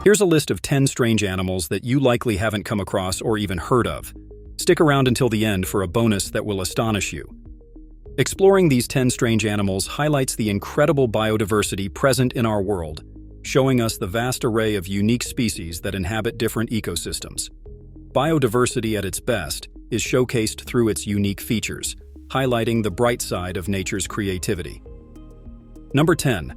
Here's a list of 10 strange animals that you likely haven't come across or even heard of. Stick around until the end for a bonus that will astonish you. Exploring these 10 strange animals highlights the incredible biodiversity present in our world, showing us the vast array of unique species that inhabit different ecosystems. Biodiversity at its best is showcased through its unique features, highlighting the bright side of nature's creativity. Number 10.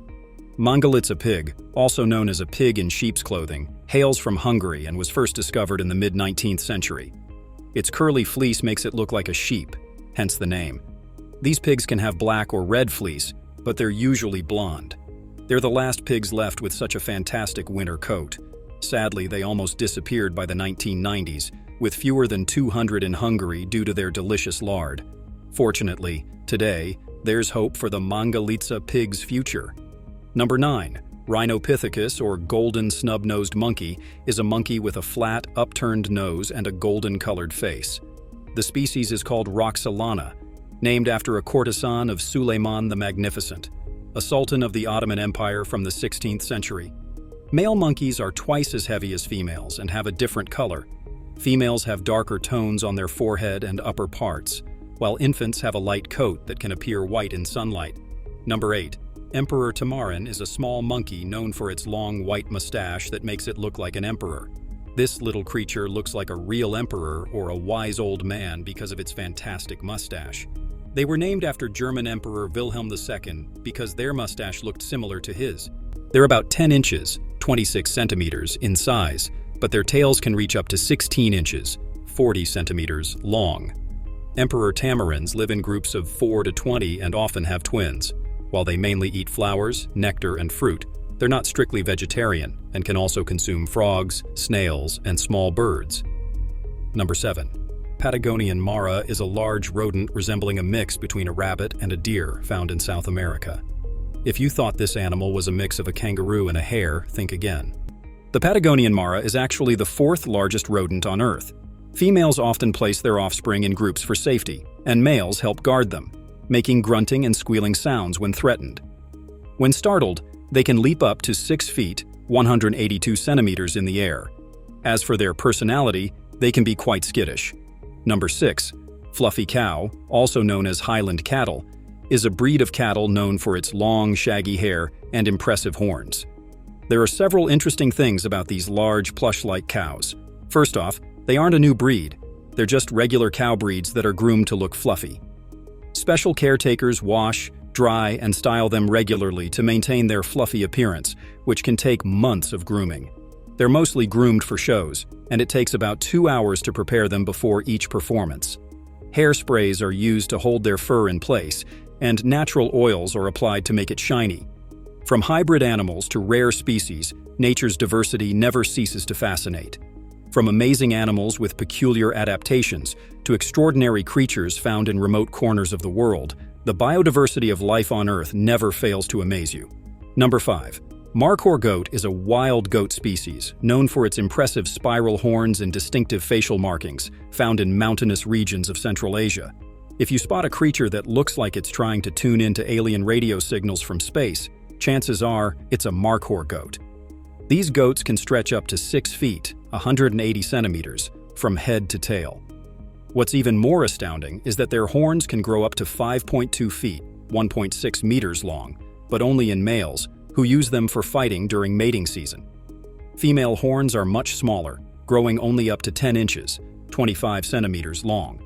Mangalitsa pig, also known as a pig in sheep's clothing, hails from Hungary and was first discovered in the mid-19th century. Its curly fleece makes it look like a sheep, hence the name. These pigs can have black or red fleece, but they're usually blonde. They're the last pigs left with such a fantastic winter coat. Sadly, they almost disappeared by the 1990s, with fewer than 200 in Hungary due to their delicious lard. Fortunately, today, there's hope for the Mangalitsa pig's future. Number 9. Rhinopithecus, or golden snub-nosed monkey, is a monkey with a flat, upturned nose and a golden-colored face. The species is called Roxolana, named after a courtesan of Suleiman the Magnificent, a sultan of the Ottoman Empire from the 16th century. Male monkeys are twice as heavy as females and have a different color. Females have darker tones on their forehead and upper parts, while infants have a light coat that can appear white in sunlight. Number 8. Emperor tamarin is a small monkey known for its long white mustache that makes it look like an emperor. This little creature looks like a real emperor or a wise old man because of its fantastic mustache. They were named after German Emperor Wilhelm II because their mustache looked similar to his. They're about 10 inches, 26 centimeters, in size, but their tails can reach up to 16 inches, 40 centimeters, long. Emperor tamarins live in groups of 4 to 20 and often have twins. While they mainly eat flowers, nectar, and fruit, they're not strictly vegetarian and can also consume frogs, snails, and small birds. Number 7. Patagonian Mara is a large rodent resembling a mix between a rabbit and a deer found in South America. If you thought this animal was a mix of a kangaroo and a hare, think again. The Patagonian Mara is actually the 4th largest rodent on Earth. Females often place their offspring in groups for safety, and males help guard them, making grunting and squealing sounds when threatened. When startled, they can leap up to 6 feet, 182 centimeters in the air. As for their personality, they can be quite skittish. Number 6. Fluffy cow, also known as Highland cattle, is a breed of cattle known for its long, shaggy hair and impressive horns. There are several interesting things about these large, plush-like cows. First off, they aren't a new breed. They're just regular cow breeds that are groomed to look fluffy. Special caretakers wash, dry, and style them regularly to maintain their fluffy appearance, which can take months of grooming. They're mostly groomed for shows, and it takes about 2 hours to prepare them before each performance. Hairsprays are used to hold their fur in place, and natural oils are applied to make it shiny. From hybrid animals to rare species, nature's diversity never ceases to fascinate. From amazing animals with peculiar adaptations to extraordinary creatures found in remote corners of the world, the biodiversity of life on Earth never fails to amaze you. Number 5. Markhor goat is a wild goat species, known for its impressive spiral horns and distinctive facial markings, found in mountainous regions of Central Asia. If you spot a creature that looks like it's trying to tune into alien radio signals from space, chances are it's a Markhor goat. These goats can stretch up to 6 feet, 180 centimeters, from head to tail. What's even more astounding is that their horns can grow up to 5.2 feet, 1.6 meters long, but only in males, who use them for fighting during mating season. Female horns are much smaller, growing only up to 10 inches, 25 centimeters long.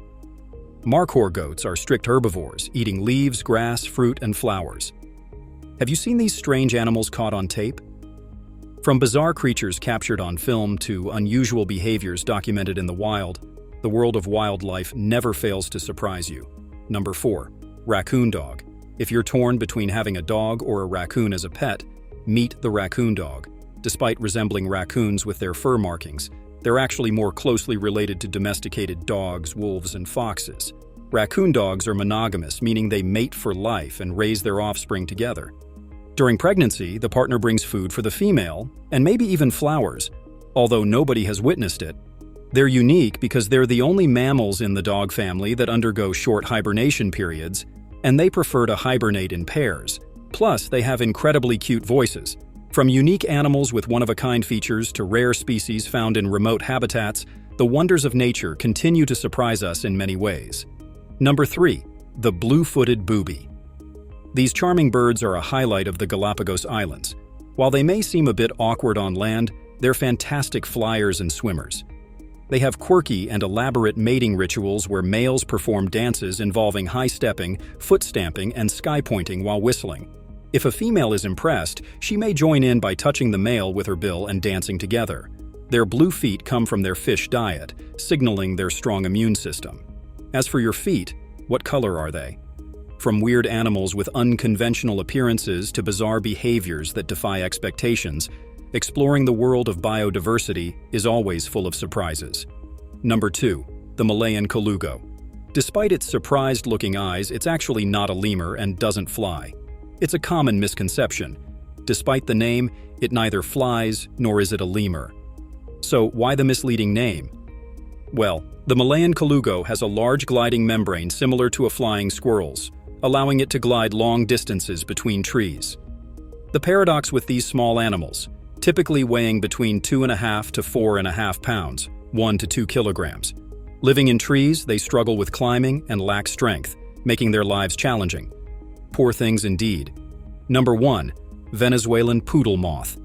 Markhor goats are strict herbivores, eating leaves, grass, fruit, and flowers. Have you seen these strange animals caught on tape? From bizarre creatures captured on film to unusual behaviors documented in the wild, the world of wildlife never fails to surprise you. Number 4. Raccoon dog. If you're torn between having a dog or a raccoon as a pet, meet the raccoon dog. Despite resembling raccoons with their fur markings, they're actually more closely related to domesticated dogs, wolves, and foxes. Raccoon dogs are monogamous, meaning they mate for life and raise their offspring together. During pregnancy, the partner brings food for the female, and maybe even flowers, although nobody has witnessed it. They're unique because they're the only mammals in the dog family that undergo short hibernation periods, and they prefer to hibernate in pairs. Plus, they have incredibly cute voices. From unique animals with one-of-a-kind features to rare species found in remote habitats, the wonders of nature continue to surprise us in many ways. Number 3. The blue-footed booby. These charming birds are a highlight of the Galapagos Islands. While they may seem a bit awkward on land, they're fantastic flyers and swimmers. They have quirky and elaborate mating rituals where males perform dances involving high-stepping, foot-stamping, and sky-pointing while whistling. If a female is impressed, she may join in by touching the male with her bill and dancing together. Their blue feet come from their fish diet, signaling their strong immune system. As for your feet, what color are they? From weird animals with unconventional appearances to bizarre behaviors that defy expectations, exploring the world of biodiversity is always full of surprises. Number 2. The Malayan colugo. Despite its surprised-looking eyes, it's actually not a lemur and doesn't fly. It's a common misconception. Despite the name, it neither flies nor is it a lemur. So why the misleading name? Well, the Malayan colugo has a large gliding membrane similar to a flying squirrel's, allowing it to glide long distances between trees. The paradox with these small animals, typically weighing between 2.5 to 4.5 pounds, 1 to 2 kilograms. Living in trees, they struggle with climbing and lack strength, making their lives challenging. Poor things indeed. Number 1. Venezuelan poodle moth.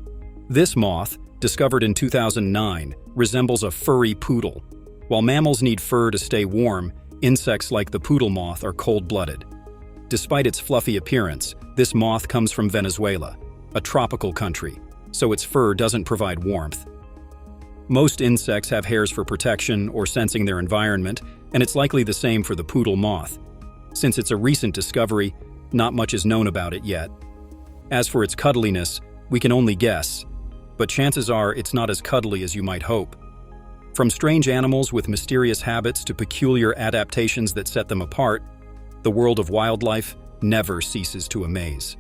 This moth, discovered in 2009, resembles a furry poodle. While mammals need fur to stay warm, insects like the poodle moth are cold-blooded. Despite its fluffy appearance, this moth comes from Venezuela, a tropical country, so its fur doesn't provide warmth. Most insects have hairs for protection or sensing their environment, and it's likely the same for the poodle moth. Since it's a recent discovery, not much is known about it yet. As for its cuddliness, we can only guess, but chances are it's not as cuddly as you might hope. From strange animals with mysterious habits to peculiar adaptations that set them apart, the world of wildlife never ceases to amaze.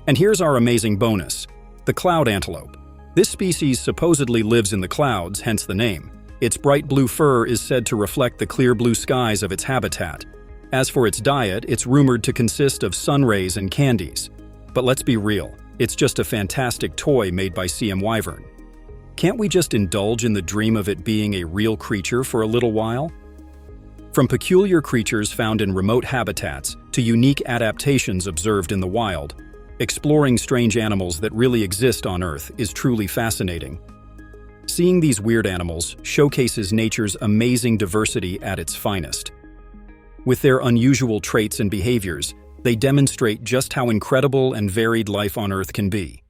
And here's our amazing bonus: the cloud antelope. This species supposedly lives in the clouds, hence the name. Its bright blue fur is said to reflect the clear blue skies of its habitat. As for its diet, it's rumored to consist of sun rays and candies. But let's be real, it's just a fantastic toy made by CM Wyvern. Can't we just indulge in the dream of it being a real creature for a little while? From peculiar creatures found in remote habitats to unique adaptations observed in the wild, exploring strange animals that really exist on Earth is truly fascinating. Seeing these weird animals showcases nature's amazing diversity at its finest. With their unusual traits and behaviors, they demonstrate just how incredible and varied life on Earth can be.